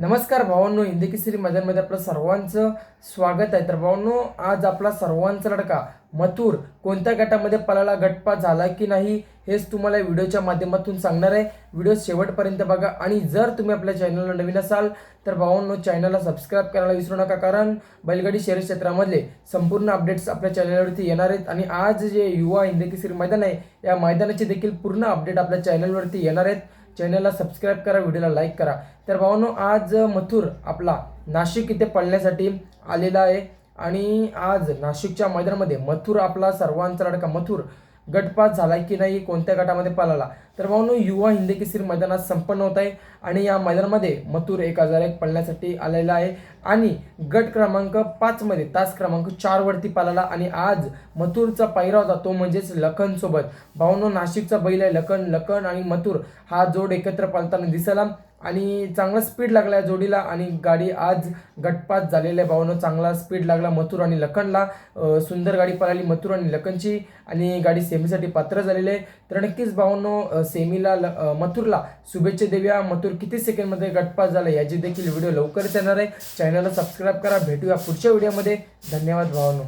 नमस्कार भावांनो, हिंदी केसरी मैदानमध्ये आपलं सर्वांचं स्वागत आहे। तर भावांनो, आज आपला सर्वांचा लडका मथुर कोणत्या गटामध्ये पळाला, गटपास झाला की नाही हेच तुम्हाला व्हिडिओच्या माध्यमातून सांगणार आहे। व्हिडिओ शेवटपर्यंत बघा आणि जर तुम्ही आपल्या चॅनलला नवीन असाल तर भावांनो चॅनलला सबस्क्राइब करायला विसरू नका, कारण बैलगाडी शर्यत क्षेत्रामधले संपूर्ण अपडेट्स आपल्या चॅनलवरती येणार आहेत। आणि आज जे युवा हिंदी केसरी मैदान आहे या मैदानाचे देखील पूर्ण अपडेट आपल्या चॅनलवरती येणार आहेत। चॅनलला सबस्क्राइब करा, व्हिडिओला लाईक करा। तर भावांनो, आज मथुर आपला नाशिक इथे पळण्यासाठी आलेला आहे आणि आज नाशिकच्या मैदानामध्ये मथुर आपला सर्वांचा लाडका मथुर गटपास झाला की नाही, कोणत्या गटामध्ये पळाला, तर भावांनो युवा हिंदी केसरी मैदानात संपन्न होत आहे आणि या मैदानामध्ये मथुर 1001 पळण्यासाठी आलेला आहे आणि गट क्रमांक 5 मध्ये तास क्रमांक 4 वरती पळाला आणि आज मथुरचा पायरा होता तो म्हणजेच लखन सोबत। भावांनो, नाशिकचा बैल आहे लखन आणि मथुर हा जोड एकत्र पळताना दिसला आणि चांगला स्पीड लागला या जोडीला आणि गाडी आज गटपास झालेला आहे। भावांनो, चांगला स्पीड लागला मथुर आणि लखनला, सुंदर गाडी पळाली मथुर आणि लखनची आणि गाडी सेमीसाठी पात्र झालेली आहे। तर नक्कीच भावांनो, सेमीला मथुरला शुभेच्छा देऊया। मथुर किती सेकंडमध्ये गटपास झाला याची देखील व्हिडिओ लवकरच येणार आहे। चॅनलला सबस्क्राइब करा, भेटूया पुढच्या व्हिडिओमध्ये। धन्यवाद भावांनो।